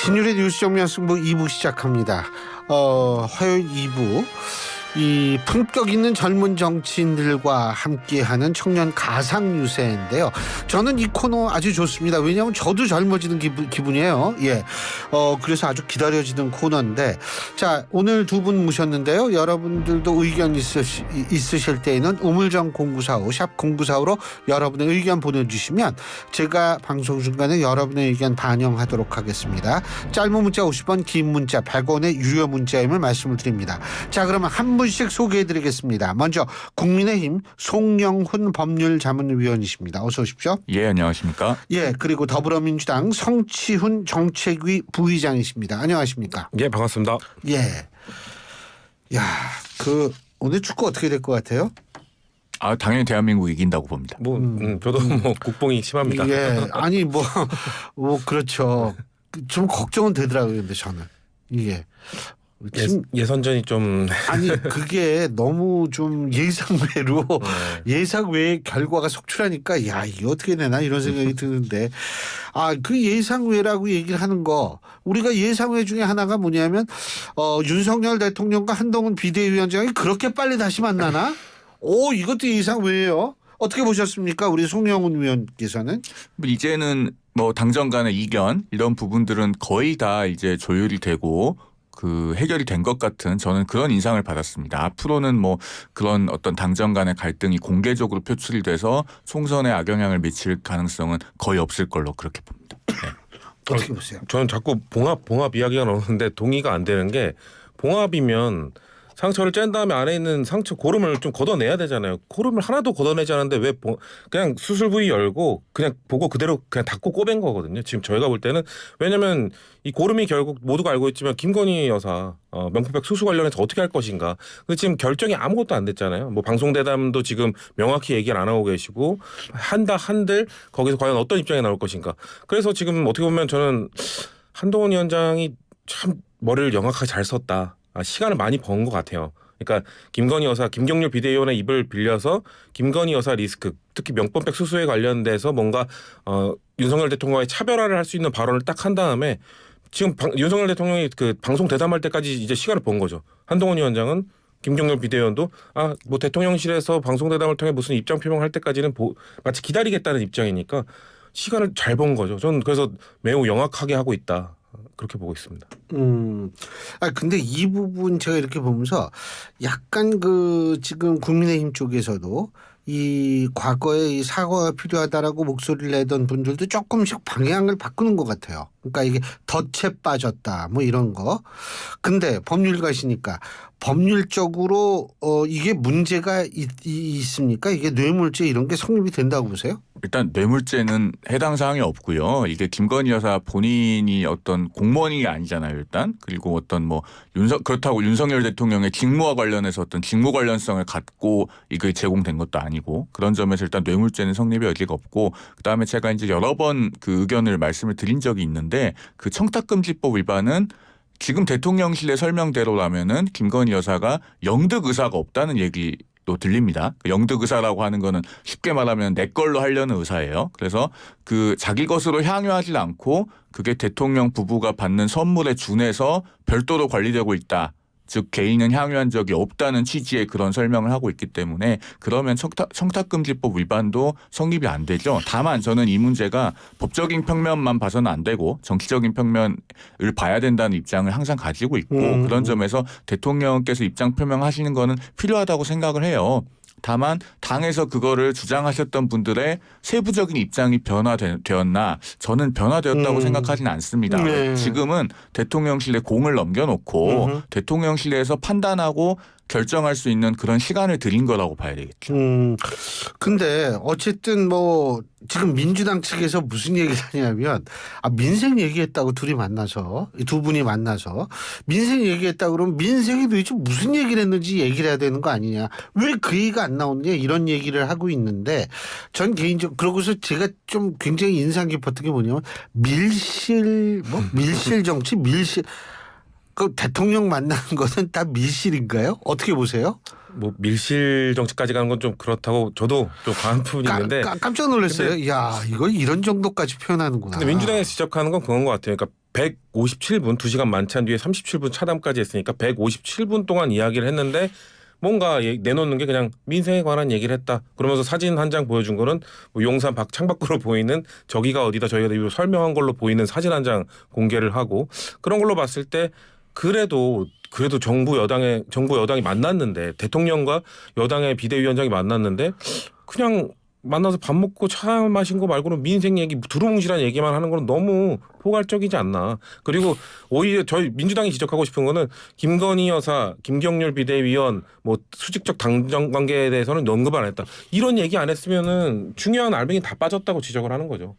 신율의 뉴스 정면 승부 2부 시작합니다. 화요일 2부 이 품격 있는 젊은 정치인들과 함께하는 청년 가상 유세인데요. 저는 이 코너 아주 좋습니다. 왜냐하면 저도 젊어지는 기분이에요. 예. 그래서 아주 기다려지는 코너인데, 자, 오늘 두 분 모셨는데요. 여러분들도 의견 있으실 때에는 우물정 0945 샵 0945로 여러분의 의견 보내주시면 제가 방송 중간에 여러분의 의견 반영하도록 하겠습니다. 짧은 문자 50원, 긴 문자 100원의 유료 문자임을 말씀을 드립니다. 자, 그러면 한 분씩 소개해드리겠습니다. 먼저 국민의힘 송영훈 법률자문위원이십니다. 어서 오십시오. 예, 안녕하십니까. 예, 그리고 더불어민주당 성치훈 정책위 부의장이십니다. 안녕하십니까. 예, 반갑습니다. 예. 야, 오늘 축구 어떻게 될 것 같아요? 당연히 대한민국 이긴다고 봅니다. 저도 국뽕이 심합니다. 예, 아니 그렇죠. 좀 걱정은 되더라고요. 근데 저는 이게 예선전이 좀 아니 그게 너무 좀 예상외로 예상 외의 결과가 속출하니까 야 이게 어떻게 되나 이런 생각이 드는데 그 예상외라고 얘기를 하는 거 우리가 예상외 중에 하나가 뭐냐면 윤석열 대통령과 한동훈 비대위원장이 그렇게 빨리 다시 만나나? 이것도 예상외예요. 어떻게 보셨습니까? 우리 송영훈 위원께서는. 이제는 당정 간의 이견 이런 부분들은 거의 다 이제 조율이 되고 해결이 된 것 같은 저는 그런 인상을 받았습니다. 앞으로는 그런 어떤 당정 간의 갈등이 공개적으로 표출이 돼서 총선에 악영향을 미칠 가능성은 거의 없을 걸로 그렇게 봅니다. 네. 어떻게 보세요? 저는 자꾸 봉합 이야기가 나오는데 동의가 안 되는 게 봉합이면 상처를 짠 다음에 안에 있는 상처 고름을 좀 걷어내야 되잖아요. 고름을 하나도 걷어내지 않았는데 왜 그냥 수술 부위 열고 그냥 보고 그대로 그냥 닫고 꼬맨 거거든요. 지금 저희가 볼 때는 왜냐하면 이 고름이 결국 모두가 알고 있지만 김건희 여사 명품백 수수 관련해서 어떻게 할 것인가. 근데 지금 결정이 아무것도 안 됐잖아요. 방송 대담도 지금 명확히 얘기를 안 하고 계시고 한들 거기서 과연 어떤 입장이 나올 것인가. 그래서 지금 어떻게 보면 저는 한동훈 위원장이 참 머리를 영악하게 잘 썼다. 시간을 많이 번 것 같아요. 그러니까 김건희 여사, 김경률 비대위원의 입을 빌려서 김건희 여사 리스크, 특히 명품백 수수에 관련돼서 뭔가 윤석열 대통령과의 차별화를 할 수 있는 발언을 딱 한 다음에 지금 윤석열 대통령이 방송 대담할 때까지 이제 시간을 번 거죠. 한동훈 위원장은 김경률 비대위원도 대통령실에서 방송 대담을 통해 무슨 입장 표명할 때까지는 마치 기다리겠다는 입장이니까 시간을 잘 번 거죠. 저는 그래서 매우 영악하게 하고 있다. 그렇게 보고 있습니다. 근데 이 부분 제가 이렇게 보면서 약간 지금 국민의힘 쪽에서도 이 과거에 이 사과가 필요하다라고 목소리를 내던 분들도 조금씩 방향을 바꾸는 것 같아요. 그러니까 이게 덫에 빠졌다 이런 거. 근데 법률가시니까 법률적으로 이게 문제가 있습니까? 이게 뇌물죄 이런 게 성립이 된다고 보세요? 일단 뇌물죄는 해당 사항이 없고요. 이게 김건희 여사 본인이 어떤 공무원이 아니잖아요. 일단 그리고 어떤 그렇다고 윤석열 대통령의 직무와 관련해서 어떤 직무 관련성을 갖고 이게 제공된 것도 아니고 그런 점에서 일단 뇌물죄는 성립의 여지가 없고 그다음에 제가 이제 여러 번 의견을 말씀을 드린 적이 있는데 청탁금지법 위반은 지금 대통령실의 설명대로라면은 김건희 여사가 영득 의사가 없다는 얘기도 들립니다. 영득 의사라고 하는 거는 쉽게 말하면 내 걸로 하려는 의사예요. 그래서 자기 것으로 향유하지 않고 그게 대통령 부부가 받는 선물에 준해서 별도로 관리되고 있다. 즉 개인은 향유한 적이 없다는 취지의 그런 설명을 하고 있기 때문에 그러면 청탁금지법 위반도 성립이 안 되죠. 다만 저는 이 문제가 법적인 평면만 봐서는 안 되고 정치적인 평면을 봐야 된다는 입장을 항상 가지고 있고 그런 점에서 대통령께서 입장 표명하시는 거는 필요하다고 생각을 해요. 다만 당에서 그거를 주장하셨던 분들의 세부적인 입장이 변화되었나 저는 변화되었다고 생각하지는 않습니다. 네. 지금은 대통령실에 공을 넘겨놓고 대통령실에서 판단하고 결정할 수 있는 그런 시간을 드린 거라고 봐야 되겠죠. 근데 어쨌든 지금 민주당 측에서 무슨 얘기를 하냐면 민생 얘기했다고 두 분이 만나서 민생 얘기했다고 그러면 민생에 도대체 무슨 얘기를 했는지 얘기를 해야 되는 거 아니냐. 왜 그 얘기가 안 나오느냐 이런 얘기를 하고 있는데 전 개인적으로 그러고서 제가 좀 굉장히 인상 깊었던 게 뭐냐면 밀실 정치 대통령 만나는 거는 다 밀실인가요? 어떻게 보세요? 밀실 정치까지 가는 건 좀 그렇다고 저도 좀 과한 부분이 있는데 깜짝 놀랐어요. 야 이걸 이런 정도까지 표현하는구나. 근데 민주당에서 지적하는 건 그런 것 같아요. 그러니까 157분 2시간 만찬 뒤에 37분 차담까지 했으니까 157분 동안 이야기를 했는데 뭔가 내놓는 게 그냥 민생에 관한 얘기를 했다. 그러면서 사진 한 장 보여준 거는 뭐 용산 창밖으로 보이는 저기가 어디다 저희가 설명한 걸로 보이는 사진 한 장 공개를 하고 그런 걸로 봤을 때 그래도 정부 여당이 만났는데 대통령과 여당의 비대위원장이 만났는데 그냥 만나서 밥 먹고 차 마신 거 말고는 민생 얘기 두루뭉실한 얘기만 하는 건 너무 포괄적이지 않나. 그리고 오히려 저희 민주당이 지적하고 싶은 거는 김건희 여사, 김경률 비대위원 뭐 수직적 당정 관계에 대해서는 언급 안 했다. 이런 얘기 안 했으면은 중요한 알맹이 다 빠졌다고 지적을 하는 거죠.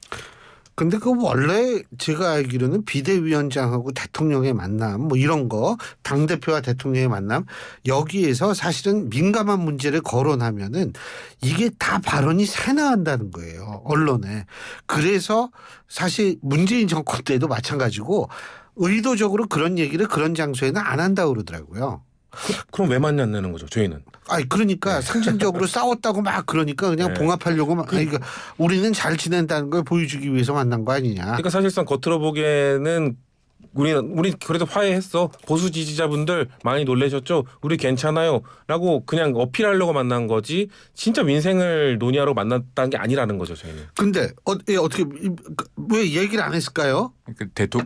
근데 그 원래 제가 알기로는 비대위원장하고 대통령의 만남 뭐 이런 거 당대표와 대통령의 만남 여기에서 사실은 민감한 문제를 거론하면은 이게 다 발언이 새나간다는 거예요. 언론에. 그래서 사실 문재인 정권 때도 마찬가지고 의도적으로 그런 얘기를 그런 장소에는 안 한다고 그러더라고요. 그럼 왜 만났냐는 거죠. 저희는. 아니 그러니까 상징적으로 싸웠다고 막 그러니까 그냥 봉합하려고 막 그러니까 우리는 잘 지낸다는 걸 보여주기 위해서 만난 거 아니냐. 그러니까 사실상 겉으로 보기에는 우리 그래도 화해했어. 보수 지지자분들 많이 놀라셨죠? 우리 괜찮아요라고 그냥 어필하려고 만난 거지. 진짜 민생을 논의하러 만났다는 게 아니라는 거죠, 저희는. 근데 어떻게 왜 얘기를 안 했을까요?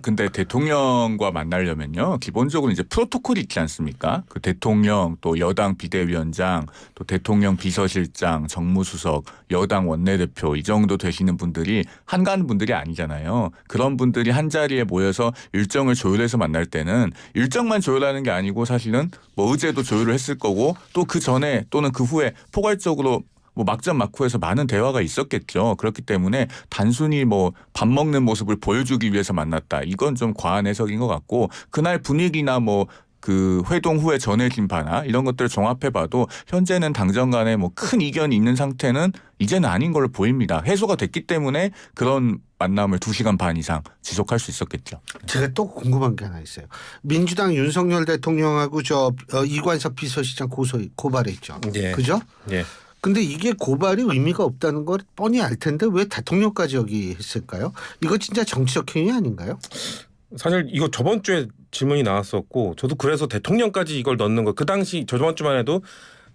근데 대통령과 만나려면요 기본적으로 이제 프로토콜이 있지 않습니까? 그 대통령 또 여당 비대위원장 또 대통령 비서실장 정무수석 여당 원내대표 이 정도 되시는 분들이 한가한 분들이 아니잖아요. 그런 분들이 한 자리에 모여서 일정을 조율해서 만날 때는 일정만 조율하는 게 아니고 사실은 뭐 의제도 조율을 했을 거고 또 그 전에 또는 그 후에 포괄적으로 뭐 막전 막후에서 많은 대화가 있었겠죠. 그렇기 때문에 단순히 뭐 밥 먹는 모습을 보여주기 위해서 만났다. 이건 좀 과한 해석인 것 같고 그날 분위기나 뭐 그 회동 후에 전해진 바나 이런 것들을 종합해봐도 현재는 당정 간에 뭐 큰 이견이 있는 상태는 이제는 아닌 걸로 보입니다. 해소가 됐기 때문에 그런 만남을 2시간 반 이상 지속할 수 있었겠죠. 제가 또 궁금한 게 하나 있어요. 민주당 윤석열 대통령하고 이관섭 비서실장 고발했죠. 예. 그죠? 예. 근데 이게 고발이 의미가 없다는 걸 뻔히 알 텐데 왜 대통령까지 여기 했을까요? 이거 진짜 정치적 행위 아닌가요? 사실 이거 저번 주에 질문이 나왔었고 저도 그래서 대통령까지 이걸 넣는 거 그 당시 저번 주만 해도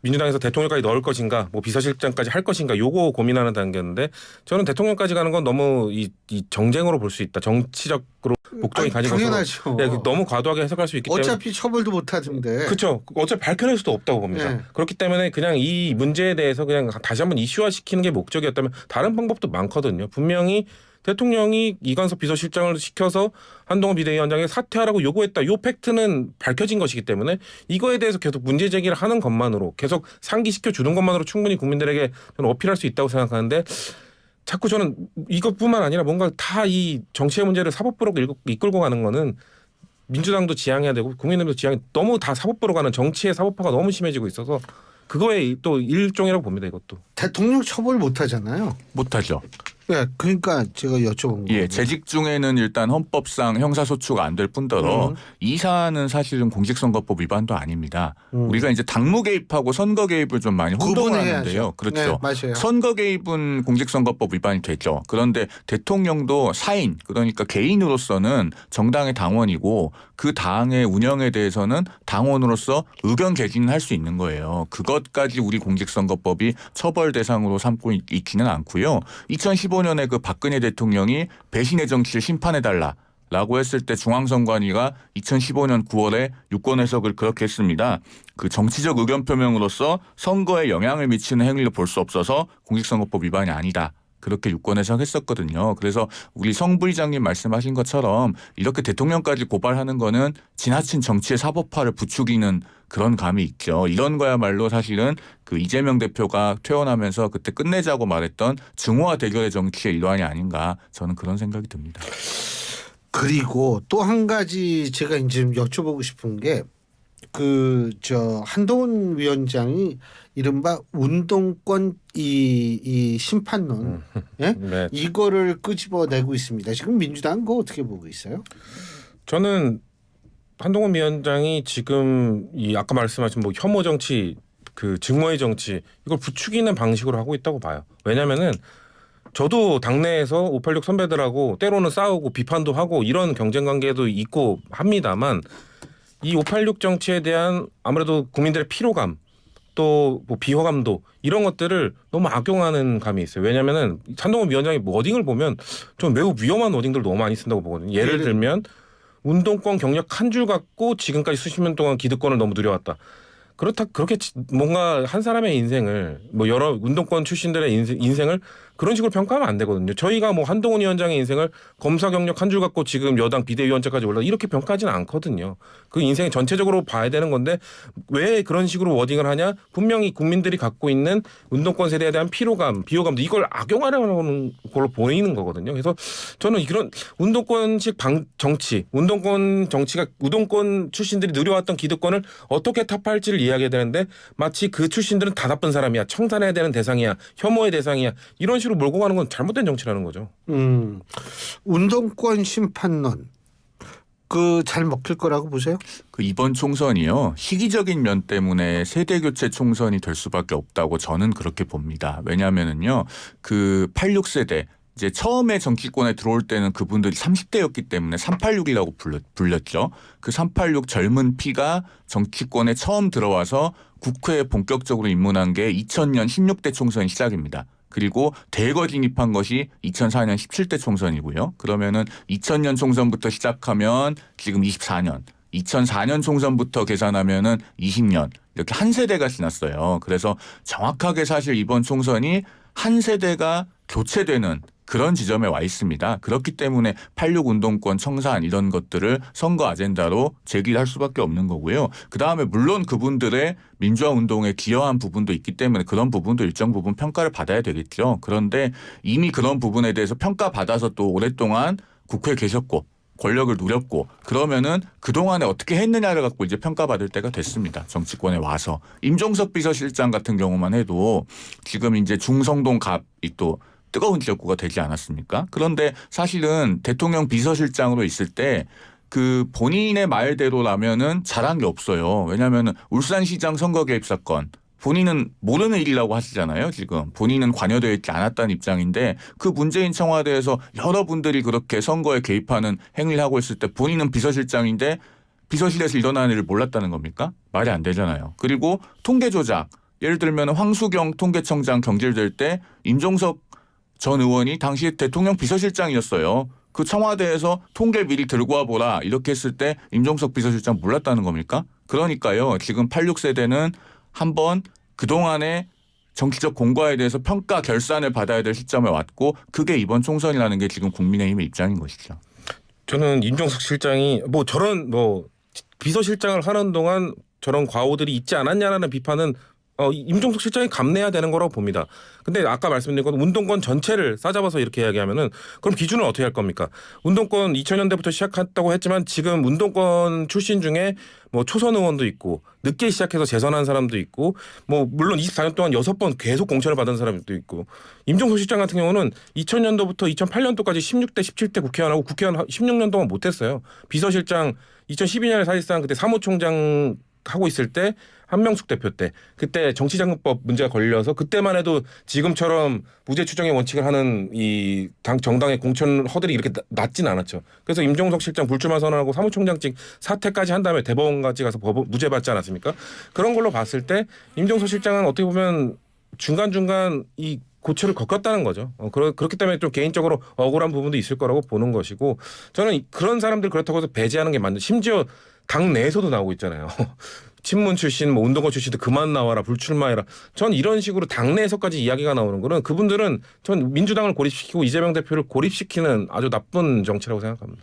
민주당에서 대통령까지 넣을 것인가 뭐 비서실장까지 할 것인가 요거 고민하는 단계였는데 저는 대통령까지 가는 건 너무 이 정쟁으로 볼 수 있다. 정치적으로 목적이 가진 것으로 당연하죠. 너무 과도하게 해석할 수 있기 때문에 어차피 처벌도 못 하던데. 그렇죠. 어차피 밝혀낼 수도 없다고 봅니다. 네. 그렇기 때문에 그냥 이 문제에 대해서 그냥 다시 한번 이슈화 시키는 게 목적이었다면 다른 방법도 많거든요. 분명히 대통령이 이관섭 비서실장을 시켜서 한동훈 비대위원장에 사퇴하라고 요구했다. 요 팩트는 밝혀진 것이기 때문에 이거에 대해서 계속 문제 제기를 하는 것만으로 계속 상기시켜 주는 것만으로 충분히 국민들에게 저는 어필할 수 있다고 생각하는데 자꾸 저는 이것뿐만 아니라 뭔가 다 이 정치의 문제를 사법부로 이끌고 가는 거는 민주당도 지향해야 되고 국민들도 지향 너무 다 사법부로 가는 정치의 사법화가 너무 심해지고 있어서 그거의 또 일종이라고 봅니다. 이것도. 대통령 처벌 못 하잖아요. 못하죠. 네, 그러니까 제가 여쭤본 거예요. 예, 재직 중에는 일단 헌법상 형사소추가 안 될 뿐더러 이 사안은 사실은 공직선거법 위반도 아닙니다. 우리가 이제 당무 개입하고 선거 개입을 좀 많이 혼동을 하는데요. 그렇죠. 네, 맞아요. 선거 개입은 공직선거법 위반이 되죠. 그런데 대통령도 사인 그러니까 개인으로서는 정당의 당원이고 그 당의 운영에 대해서는 당원으로서 의견 개진을 할 수 있는 거예요. 그것까지 우리 공직선거법이 처벌 대상으로 삼고 있지는 않고요. 2015년에 그 박근혜 대통령이 배신의 정치를 심판해달라라고 했을 때 중앙선관위가 2015년 9월에 유권 해석을 그렇게 했습니다. 그 정치적 의견 표명으로서 선거에 영향을 미치는 행위를 볼 수 없어서 공직선거법 위반이 아니다. 그렇게 유권 해석했었거든요. 그래서 우리 성 부의장님 말씀하신 것처럼 이렇게 대통령까지 고발하는 거는 지나친 정치의 사법화를 부추기는 그런 감이 있죠. 이런 거야말로 사실은 그 이재명 대표가 퇴원하면서 그때 끝내자고 말했던 증오와 대결의 정치의 일환이 아닌가 저는 그런 생각이 듭니다. 그리고 또 한 가지 제가 이제 여쭤보고 싶은 게 한동훈 위원장이 이른바 운동권 이 심판론 예? 네. 이거를 끄집어내고 있습니다. 지금 민주당 그거 어떻게 보고 있어요? 저는 한동훈 위원장이 지금 이 아까 말씀하신 뭐 혐오 정치, 그 증오의 정치 이걸 부추기는 방식으로 하고 있다고 봐요. 왜냐하면은 저도 당내에서 586 선배들하고 때로는 싸우고 비판도 하고 이런 경쟁 관계도 있고 합니다만 이 586 정치에 대한 아무래도 국민들의 피로감 또 뭐 비호감도 이런 것들을 너무 악용하는 감이 있어요. 왜냐하면은 한동훈 위원장의 워딩을 보면 좀 매우 위험한 워딩들 너무 많이 쓴다고 보거든요. 예를 들면 운동권 경력 한 줄 갖고 지금까지 수십 년 동안 기득권을 너무 누려왔다. 그렇게 뭔가 한 사람의 인생을 뭐 여러 운동권 출신들의 인생을 그런 식으로 평가하면 안 되거든요. 저희가 뭐 한동훈 위원장의 인생을 검사 경력 한 줄 갖고 지금 여당 비대위원장까지 올라 이렇게 평가하지는 않거든요. 그 인생 전체적으로 봐야 되는 건데 왜 그런 식으로 워딩을 하냐? 분명히 국민들이 갖고 있는 운동권 세대에 대한 피로감, 비호감도 이걸 악용하려는 걸로 보이는 거거든요. 그래서 저는 이런 운동권식 정치, 운동권 정치가 운동권 출신들이 누려왔던 기득권을 어떻게 타파할지를 이야기해야 되는데 마치 그 출신들은 다 나쁜 사람이야, 청산해야 되는 대상이야, 혐오의 대상이야 이런 식으로 몰고 가는 건 잘못된 정치라는 거죠. 운동권 심판론 그 잘 먹힐 거라고 보세요? 그 이번 총선이요. 시기적인 면 때문에 세대 교체 총선이 될 수밖에 없다고 저는 그렇게 봅니다. 왜냐하면은요. 그 86세대 이제 처음에 정치권에 들어올 때는 그분들이 30대였기 때문에 386이라고 불렸죠. 그 386 젊은 피가 정치권에 처음 들어와서 국회에 본격적으로 입문한 게 2000년 16대 총선이 시작입니다. 그리고 대거 진입한 것이 2004년 17대 총선이고요. 그러면은 2000년 총선부터 시작하면 지금 24년, 2004년 총선부터 계산하면은 20년 이렇게 한 세대가 지났어요. 그래서 정확하게 사실 이번 총선이 한 세대가 교체되는 그런 지점에 와 있습니다. 그렇기 때문에 86 운동권 청산 이런 것들을 선거 아젠다로 제기할 수밖에 없는 거고요. 그다음에 물론 그분들의 민주화 운동에 기여한 부분도 있기 때문에 그런 부분도 일정 부분 평가를 받아야 되겠죠. 그런데 이미 그런 부분에 대해서 평가받아서 또 오랫동안 국회에 계셨고 권력을 누렸고 그러면은 그동안에 어떻게 했느냐를 갖고 이제 평가받을 때가 됐습니다. 정치권에 와서. 임종석 비서실장 같은 경우만 해도 지금 이제 중성동 갑이 또 뜨거운 지역구가 되지 않았습니까? 그런데 사실은 대통령 비서실장으로 있을 때 그 본인의 말대로라면은 잘한 게 없어요. 왜냐하면 울산시장 선거 개입 사건 본인은 모르는 일이라고 하시잖아요. 지금 본인은 관여되어 있지 않았다는 입장인데 그 문재인 청와대에서 여러분들이 그렇게 선거에 개입하는 행위를 하고 있을 때 본인은 비서실장인데 비서실에서 일어나는 일을 몰랐다는 겁니까? 말이 안 되잖아요. 그리고 통계 조작 예를 들면 황수경 통계청장 경질될 때 임종석 전 의원이 당시 대통령 비서실장이었어요. 그 청와대에서 통계 미리 들고 와보라 이렇게 했을 때 임종석 비서실장 몰랐다는 겁니까? 그러니까요. 지금 86세대는 한번 그동안의 정치적 공과에 대해서 평가 결산을 받아야 될 시점에 왔고 그게 이번 총선이라는 게 지금 국민의힘의 입장인 것이죠. 저는 임종석 실장이 뭐 저런 뭐 비서실장을 하는 동안 저런 과오들이 있지 않았냐라는 비판은 임종석 실장이 감내해야 되는 거라고 봅니다. 근데 아까 말씀드린 건 운동권 전체를 싸잡아서 이렇게 이야기하면은 그럼 기준은 어떻게 할 겁니까? 운동권 2000년대부터 시작했다고 했지만 지금 운동권 출신 중에 뭐 초선 의원도 있고 늦게 시작해서 재선한 사람도 있고 뭐 물론 24년 동안 6번 계속 공천을 받은 사람도 있고 임종석 실장 같은 경우는 2000년도부터 2008년도까지 16대 17대 국회의원하고 국회의원 16년 동안 못했어요. 비서실장 2012년에 사실상 그때 사무총장 하고 있을 때 한명숙 대표 때 그때 정치자금법 문제가 걸려서 그때만 해도 지금처럼 무죄 추정의 원칙을 하는 이 정당의 공천 허들이 이렇게 낮지는 않았죠. 그래서 임종석 실장 불출마 선언하고 사무총장직 사퇴까지 한 다음에 대법원까지 가서 무죄 받지 않았습니까? 그런 걸로 봤을 때 임종석 실장은 어떻게 보면 중간중간 이 고초를 겪었다는 거죠. 그렇기 때문에 좀 개인적으로 억울한 부분도 있을 거라고 보는 것이고 저는 그런 사람들 그렇다고 해서 배제하는 게 맞는 심지어 당 내에서도 나오고 있잖아요. 친문 출신, 뭐 운동권 출신도 그만 나와라, 불출마해라. 전 이런 식으로 당내에서까지 이야기가 나오는 거는 그분들은 전 민주당을 고립시키고 이재명 대표를 고립시키는 아주 나쁜 정치라고 생각합니다.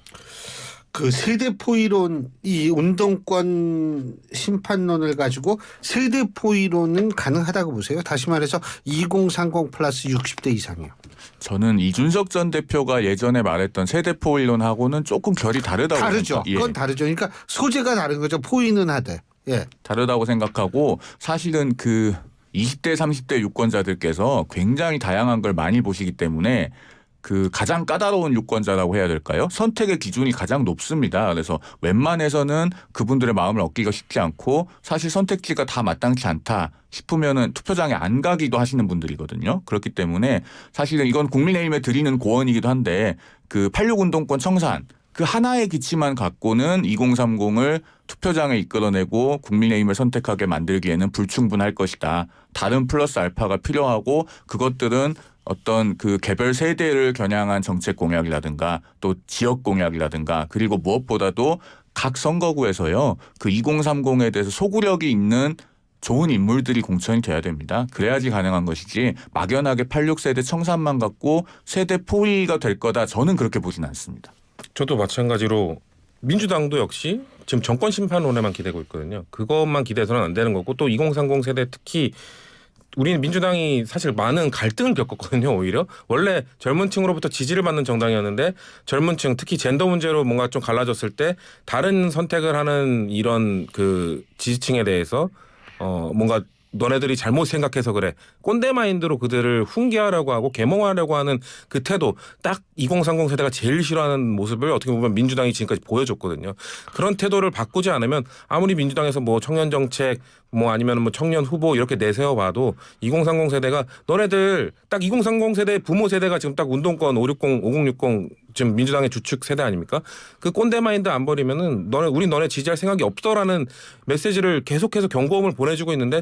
그 세대 포이론 이 운동권 심판론을 가지고 세대 포이론은 가능하다고 보세요. 다시 말해서 2030 플러스 60대 이상이요. 저는 이준석 전 대표가 예전에 말했던 세대포 이론하고는 조금 결이 다르다고 다르죠. 예. 그건 다르죠. 그러니까 소재가 다른 거죠. 포이는 하되. 예. 다르다고 생각하고 사실은 그 20대 30대 유권자들께서 굉장히 다양한 걸 많이 보시기 때문에 그 가장 까다로운 유권자라고 해야 될까요? 선택의 기준이 가장 높습니다. 그래서 웬만해서는 그분들의 마음을 얻기가 쉽지 않고 사실 선택지가 다 마땅치 않다 싶으면은 투표장에 안 가기도 하시는 분들이거든요. 그렇기 때문에 사실은 이건 국민의힘에 드리는 고언이기도 한데 그 86 운동권 청산 그 하나의 기치만 갖고는 2030을 투표장에 이끌어내고 국민의힘을 선택하게 만들기에는 불충분할 것이다. 다른 플러스 알파가 필요하고 그것들은 어떤 그 개별 세대를 겨냥한 정책 공약이라든가 또 지역 공약이라든가 그리고 무엇보다도 각 선거구에서요. 그 2030에 대해서 소구력이 있는 좋은 인물들이 공천이 돼야 됩니다. 그래야지 가능한 것이지 막연하게 86세대 청산만 갖고 세대 포위가 될 거다. 저는 그렇게 보진 않습니다. 저도 마찬가지로 민주당도 역시 지금 정권 심판론에만 기대고 있거든요. 그것만 기대해서는 안 되는 거고 또 2030 세대 특히 우리는 민주당이 사실 많은 갈등을 겪었거든요. 오히려 원래 젊은 층으로부터 지지를 받는 정당이었는데 젊은 층 특히 젠더 문제로 뭔가 좀 갈라졌을 때 다른 선택을 하는 이런 그 지지층에 대해서 뭔가 너네들이 잘못 생각해서 그래. 꼰대 마인드로 그들을 훈계하려고 하고 계몽하려고 하는 그 태도 딱 2030 세대가 제일 싫어하는 모습을 어떻게 보면 민주당이 지금까지 보여줬거든요. 그런 태도를 바꾸지 않으면 아무리 민주당에서 뭐 청년 정책 뭐 아니면 뭐 청년 후보 이렇게 내세워 봐도 2030 세대가 너네들 딱 2030 세대 부모 세대가 지금 딱 운동권 560, 5060 지금 민주당의 주축 세대 아닙니까? 그 꼰대 마인드 안 버리면은 우리 너네 지지할 생각이 없더라는 메시지를 계속해서 경고음을 보내주고 있는데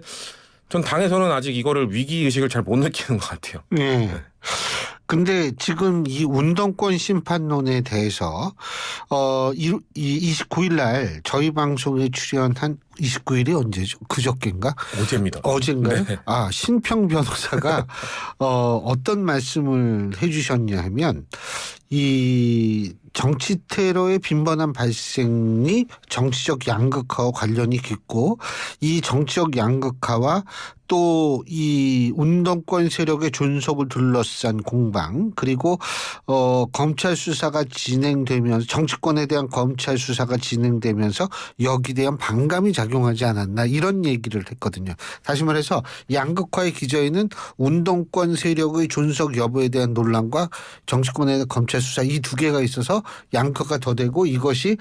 전 당에서는 아직 이거를 위기 의식을 잘 못 느끼는 것 같아요. 네. 근데 지금 이 운동권 심판론에 대해서 29일 날 저희 방송에 출연한 29일이 언제죠? 그저께인가? 어제입니다. 어젠가요? 네. 신평 변호사가 어떤 말씀을 해주셨냐 하면 이 정치 테러의 빈번한 발생이 정치적 양극화와 관련이 깊고 이 정치적 양극화와 또 이 운동권 세력의 존속을 둘러싼 공방 그리고 검찰 수사가 진행되면서 정치권에 대한 검찰 수사가 진행되면서 여기에 대한 반감이 작용하지 않았나 이런 얘기를 했거든요. 다시 말해서 양극화의 기저에는 운동권 세력의 존속 여부에 대한 논란과 정치권에 대한 검찰 수사 이 두 개가 있어서 양극화가 더 되고 이것이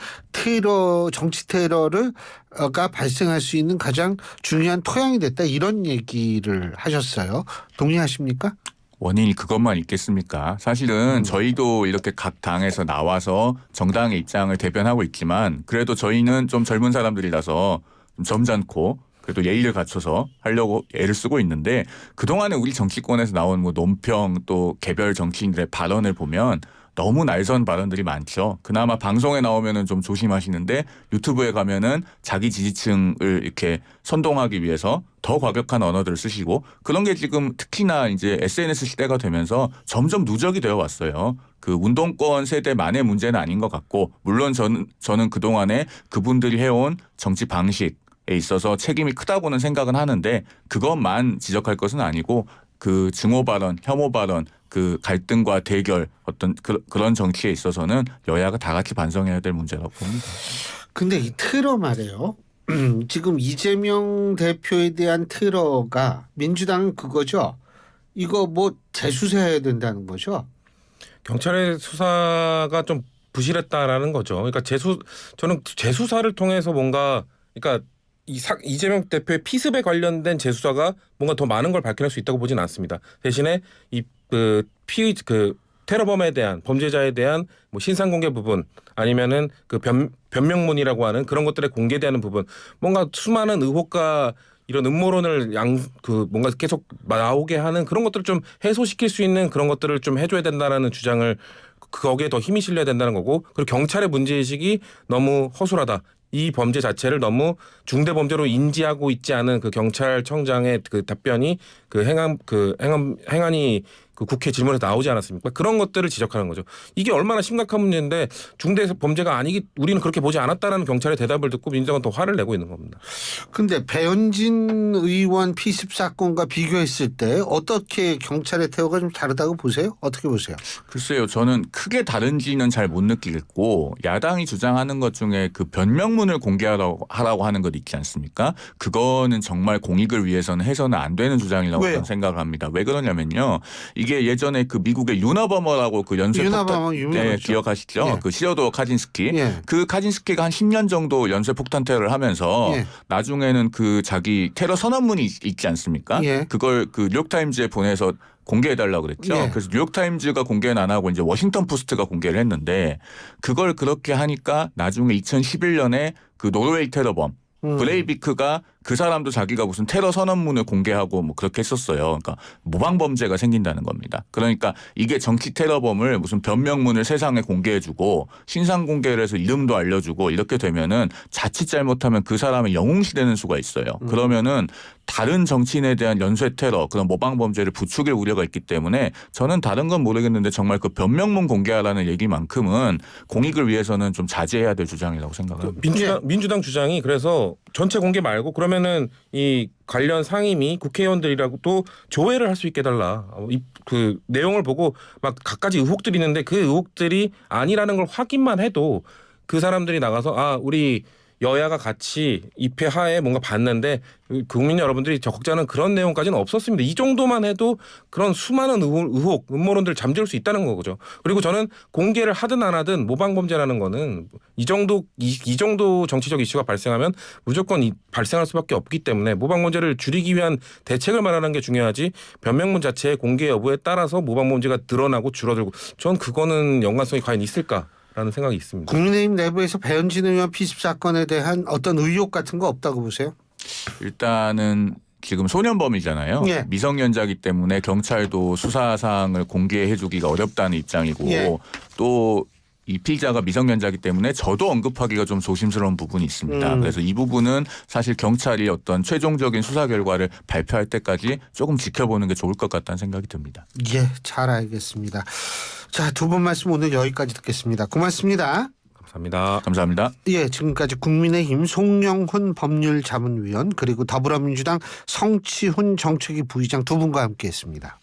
정치 테러가 발생할 수 있는 가장 중요한 토양이 됐다 이런 얘기를 하셨어요. 동의하십니까? 원인이 그것만 있겠습니까? 사실은 저희도 이렇게 각 당에서 나와서 정당의 입장을 대변하고 있지만 그래도 저희는 좀 젊은 사람들이라서 좀 점잖고 그래도 예의를 갖춰서 하려고 애를 쓰고 있는데 그동안에 우리 정치권에서 나온 뭐 논평 또 개별 정치인들의 발언을 보면 너무 날선 발언들이 많죠. 그나마 방송에 나오면은 좀 조심하시는데 유튜브에 가면은 자기 지지층을 이렇게 선동하기 위해서 더 과격한 언어들을 쓰시고 그런 게 지금 특히나 이제 SNS 시대가 되면서 점점 누적이 되어 왔어요. 그 운동권 세대만의 문제는 아닌 것 같고 물론 저는 그동안에 그분들이 해온 정치 방식에 있어서 책임이 크다고는 생각은 하는데 그것만 지적할 것은 아니고 그 증오 발언, 혐오 발언 그 갈등과 대결 어떤 그런 정치에 있어서는 여야가 다 같이 반성해야 될 문제라고 봅니다. 근데 이 테러 말이에요. 지금 이재명 대표에 대한 테러가 민주당은 그거죠. 이거 뭐 재수사해야 된다는 거죠. 경찰의 수사가 좀 부실했다라는 거죠. 그러니까 저는 재수사를 통해서 뭔가 그러니까 이재명 대표의 피습에 관련된 재수사가 뭔가 더 많은 걸 밝혀낼 수 있다고 보지는 않습니다. 대신에 테러범에 대한 범죄자에 대한 뭐 신상 공개 부분 아니면은 그 변명문이라고 하는 그런 것들에 공개되는 부분 뭔가 수많은 의혹과 이런 음모론을 뭔가 계속 나오게 하는 그런 것들을 좀 해소시킬 수 있는 그런 것들을 좀 해줘야 된다라는 주장을 거기에 더 힘이 실려야 된다는 거고 그리고 경찰의 문제의식이 너무 허술하다. 이 범죄 자체를 너무 중대 범죄로 인지하고 있지 않은 그 경찰청장의 그 답변이 행안이 그 국회 질문에서 나오지 않았습니까? 그런 것들을 지적하는 거죠. 이게 얼마나 심각한 문제인데 중대 범죄가 우리는 그렇게 보지 않았다라는 경찰의 대답을 듣고 민주당은 더 화를 내고 있는 겁니다. 근데 배현진 의원 피습 사건과 비교했을 때 어떻게 경찰의 태도가 좀 다르다고 보세요? 어떻게 보세요? 글쎄요. 저는 크게 다른지는 잘 못 느끼겠고 야당이 주장하는 것 중에 그 변명문을 공개하라고 하는 것 있지 않습니까? 그거는 정말 공익을 위해서는 해서는 안 되는 주장이라고 저는 생각을 합니다. 왜 그러냐면요. 이게 이게 예전에 그 미국의 유나버머라고 그 연쇄 유나버머 폭탄 유명하죠. 기억하시죠? 예. 그 시어도어 카진스키. 예. 그 카진스키가 한 10년 정도 연쇄 폭탄 테러를 하면서 예. 나중에는 그 자기 테러 선언문이 있지 않습니까? 예. 그걸 그 뉴욕타임즈에 보내서 공개해달라고 그랬죠. 예. 그래서 뉴욕타임즈가 공개는 안 하고 이제 워싱턴 포스트가 공개를 했는데 그걸 그렇게 하니까 나중에 2011년에 그 노르웨이 테러범 브레이비크가 그 사람도 자기가 무슨 테러 선언문을 공개하고 뭐 그렇게 했었어요. 그러니까 모방 범죄가 생긴다는 겁니다. 그러니까 이게 정치 테러범을 무슨 변명문을 세상에 공개해주고 신상 공개를 해서 이름도 알려주고 이렇게 되면은 자칫 잘못하면 그 사람의 영웅시되는 수가 있어요. 그러면은 다른 정치인에 대한 연쇄 테러 그런 모방 범죄를 부추길 우려가 있기 때문에 저는 다른 건 모르겠는데 정말 그 변명문 공개하라는 얘기만큼은 공익을 위해서는 좀 자제해야 될 주장이라고 생각합니다. 민주당 주장이 그래서 전체 공개 말고 그러면은 이 관련 상임위 국회의원들이라고도 조회를 할 수 있게 해달라. 그 내용을 보고 막 갖가지 의혹들이 있는데 그 의혹들이 아니라는 걸 확인만 해도 그 사람들이 나가서 아 우리 여야가 같이 입회하에 뭔가 봤는데 국민 여러분들이 적극자는 그런 내용까지는 없었습니다. 이 정도만 해도 그런 수많은 의혹, 음모론들 잠재울 수 있다는 거죠. 그리고 저는 공개를 하든 안 하든 모방범죄라는 거는 이 정도 정치적 이슈가 발생하면 무조건 발생할 수밖에 없기 때문에 모방범죄를 줄이기 위한 대책을 마련하는 게 중요하지 변명문 자체의 공개 여부에 따라서 모방범죄가 드러나고 줄어들고 전 그거는 연관성이 과연 있을까? 라는 생각이 있습니다. 국민의힘 내부에서 배현진 의원 피습 사건에 대한 어떤 의혹 같은 거 없다고 보세요? 일단은 지금 소년범이잖아요. 예. 미성년자이기 때문에 경찰도 수사사항을 공개해주기가 어렵다는 입장이고 예. 또 이 피의자가 미성년자이기 때문에 저도 언급하기가 좀 조심스러운 부분이 있습니다. 그래서 이 부분은 사실 경찰이 어떤 최종적인 수사 결과를 발표할 때까지 조금 지켜보는 게 좋을 것 같다는 생각이 듭니다. 예, 잘 알겠습니다. 자, 두 분 말씀 오늘 여기까지 듣겠습니다. 고맙습니다. 감사합니다. 감사합니다. 예, 지금까지 국민의힘 송영훈 법률자문위원 그리고 더불어민주당 성치훈 정책위 부의장 두 분과 함께했습니다.